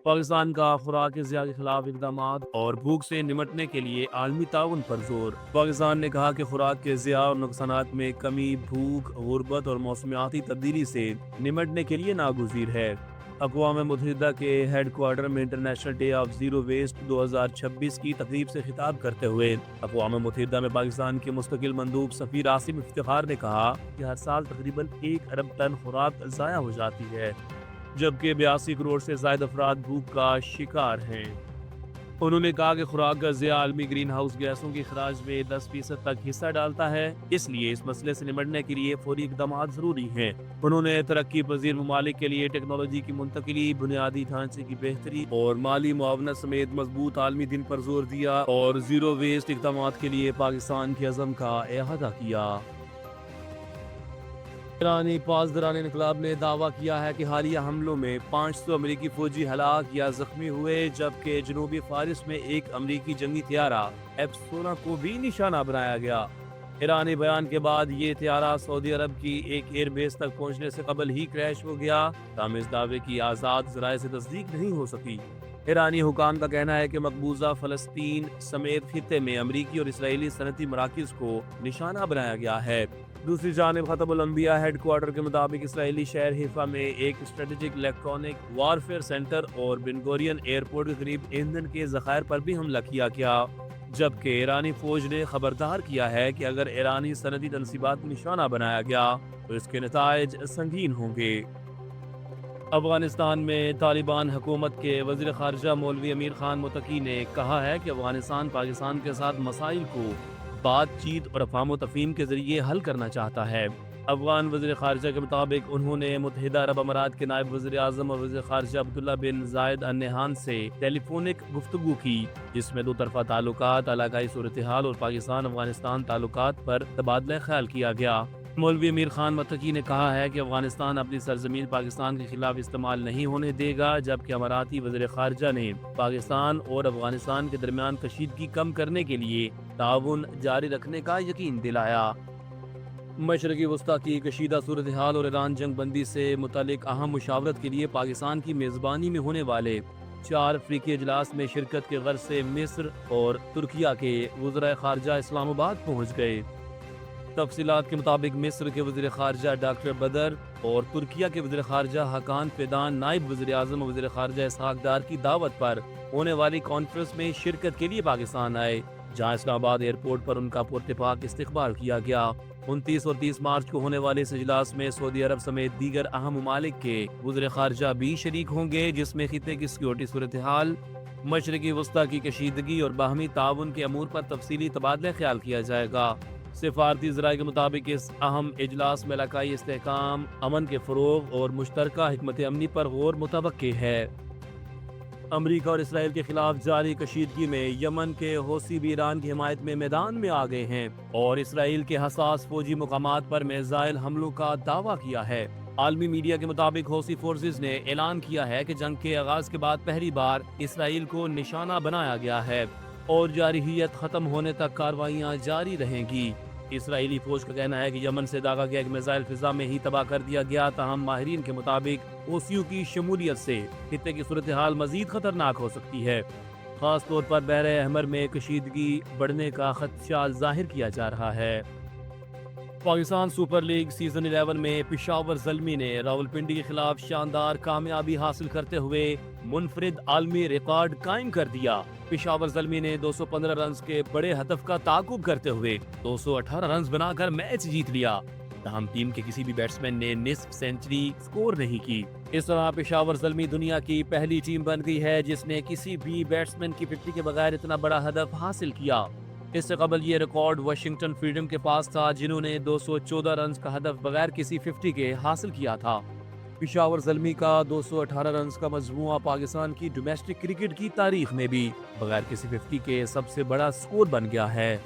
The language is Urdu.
پاکستان کا خوراک کی ضیاع کے خلاف اقدامات اور بھوک سے نمٹنے کے لیے عالمی تعاون پر زور۔ پاکستان نے کہا کہ خوراک کے ضیاع اور نقصانات میں کمی بھوک، غربت اور موسمیاتی تبدیلی سے نمٹنے کے لیے ناگزیر ہے۔ اقوام متحدہ کے ہیڈ کوارٹر میں international day of zero waste 2026 کی تقریب سے خطاب کرتے ہوئے اقوام متحدہ میں پاکستان کے مستقل مندوب سفیر عاصم افتخار نے کہا کہ ہر سال تقریباً 1 ارب ٹن خوراک ضائع ہو جاتی ہے، جبکہ 82 کروڑ سے زائد افراد بھوک کا شکار ہیں۔ انہوں نے کہا کہ خوراک کا ضیاع عالمی گرین ہاؤس گیسوں کے اخراج میں 10% تک حصہ ڈالتا ہے، اس لیے اس مسئلے سے نمٹنے کے لیے فوری اقدامات ضروری ہیں۔ انہوں نے ترقی پذیر ممالک کے لیے ٹیکنالوجی کی منتقلی، بنیادی ڈھانچے کی بہتری اور مالی معاونت سمیت مضبوط عالمی دن پر زور دیا اور زیرو ویسٹ اقدامات کے لیے پاکستان کے عزم کا احاطہ کیا۔ ایرانی پاسداران انقلاب نے دعویٰ کیا ہے کہ حالیہ حملوں میں 500 امریکی فوجی ہلاک یا زخمی ہوئے، جبکہ جنوبی فارس میں ایک امریکی جنگی طیارہ F-16 کو بھی نشانہ بنایا گیا۔ ایرانی بیان کے بعد یہ طیارہ سعودی عرب کی ایک ایئر بیس تک پہنچنے سے قبل ہی کریش ہو گیا، تاہم اس دعوے کی آزاد ذرائع سے تصدیق نہیں ہو سکی۔ ایرانی حکام کا کہنا ہے کہ مقبوضہ فلسطین سمیت خطے میں امریکی اور اسرائیلی صنعتی مراکز کو نشانہ بنایا گیا ہے۔ دوسری جانب ختم الانبیاء ہیڈ کوارٹر کے مطابق اسرائیلی شہر حیفا میں ایک اسٹریٹجک الیکٹرانک وارفیئر سینٹر اور بن گورین ایئرپورٹ کے قریب ایندھن کے ذخائر پر بھی حملہ کیا گیا، جبکہ ایرانی فوج نے خبردار کیا ہے کہ اگر ایرانی صنعتی تنصیبات کو نشانہ بنایا گیا تو اس کے نتائج سنگین ہوں گے۔ افغانستان میں طالبان حکومت کے وزیر خارجہ مولوی امیر خان متقی نے کہا ہے کہ افغانستان پاکستان کے ساتھ مسائل کو بات چیت اور افہام و تفہیم کے ذریعے حل کرنا چاہتا ہے۔ افغان وزیر خارجہ کے مطابق انہوں نے متحدہ عرب امارات کے نائب وزیر اعظم اور وزیر خارجہ عبداللہ بن زائد ال نہیان سے ٹیلی فونک گفتگو کی، جس میں دو طرفہ تعلقات، علاقائی صورتحال اور پاکستان افغانستان تعلقات پر تبادلہ خیال کیا گیا۔ مولوی امیر خان متقی نے کہا ہے کہ افغانستان اپنی سرزمین پاکستان کے خلاف استعمال نہیں ہونے دے گا، جبکہ اماراتی وزیر خارجہ نے پاکستان اور افغانستان کے درمیان کشیدگی کم کرنے کے لیے تعاون جاری رکھنے کا یقین دلایا۔ مشرقی وسطی کی کشیدہ صورتحال اور ایران جنگ بندی سے متعلق اہم مشاورت کے لیے پاکستان کی میزبانی میں ہونے والے 4 افریقی اجلاس میں شرکت کے غرض سے مصر اور ترکیہ کے وزرائے خارجہ اسلام آباد پہنچ گئے۔ تفصیلات کے مطابق مصر کے وزیر خارجہ ڈاکٹر بدر اور ترکیہ کے وزیر خارجہ حکان فیدان نائب وزیر اعظم اور وزیر خارجہ اسحاق ڈار کی دعوت پر ہونے والی کانفرنس میں شرکت کے لیے پاکستان آئے، جہاں اسلام آباد ایئرپورٹ پر ان کا پراتفاق استقبال کیا گیا۔ 29 اور 30 مارچ کو ہونے والے اس اجلاس میں سعودی عرب سمیت دیگر اہم ممالک کے وزیر خارجہ بھی شریک ہوں گے، جس میں خطے کی سیکورٹی صورتحال، مشرقی وسطی کی کشیدگی اور باہمی تعاون کے امور پر تفصیلی تبادلہ خیال کیا جائے گا۔ سفارتی ذرائع کے مطابق اس اہم اجلاس میں علاقائی استحکام، امن کے فروغ اور مشترکہ حکمت عملی پر غور متوقع ہے۔ امریکہ اور اسرائیل کے خلاف جاری کشیدگی میں یمن کے حوثی بھی ایران کی حمایت میں میدان میں آ گئے ہیں اور اسرائیل کے حساس فوجی مقامات پر میزائل حملوں کا دعویٰ کیا ہے۔ عالمی میڈیا کے مطابق حوثی فورسز نے اعلان کیا ہے کہ جنگ کے آغاز کے بعد پہلی بار اسرائیل کو نشانہ بنایا گیا ہے اور جارحیت ختم ہونے تک کارروائیاں جاری رہیں گی۔ اسرائیلی فوج کا کہنا ہے کہ یمن سے داغا گیا ایک میزائل فضا میں ہی تباہ کر دیا گیا، تاہم ماہرین کے مطابق حوثیوں کی شمولیت سے خطے کی صورتحال مزید خطرناک ہو سکتی ہے۔ خاص طور پر بحر احمر میں کشیدگی بڑھنے کا خدشہ ظاہر کیا جا رہا ہے۔ پاکستان سپر لیگ سیزن 11 میں پشاور زلمی نے راولپنڈی کے خلاف شاندار کامیابی حاصل کرتے ہوئے منفرد عالمی ریکارڈ قائم کر دیا۔ پشاور زلمی نے 215 رنز کے بڑے ہدف کا تعاقب کرتے ہوئے 218 رنز بنا کر میچ جیت لیا، تاہم ٹیم کے کسی بھی بیٹسمین نے نصف سینچری سکور نہیں کی۔ اس طرح پشاور زلمی دنیا کی پہلی ٹیم بن گئی ہے جس نے کسی بھی بیٹسمین کی 50 کے بغیر اتنا بڑا ہدف حاصل کیا۔ اس سے قبل یہ ریکارڈ واشنگٹن فریڈم کے پاس تھا، جنہوں نے 214 رنز کا ہدف بغیر کسی 50 کے حاصل کیا تھا۔ پشاور زلمی کا 218 رنز کا مجموعہ پاکستان کی ڈومیسٹک کرکٹ کی تاریخ میں بھی بغیر کسی 50 کے سب سے بڑا سکور بن گیا ہے۔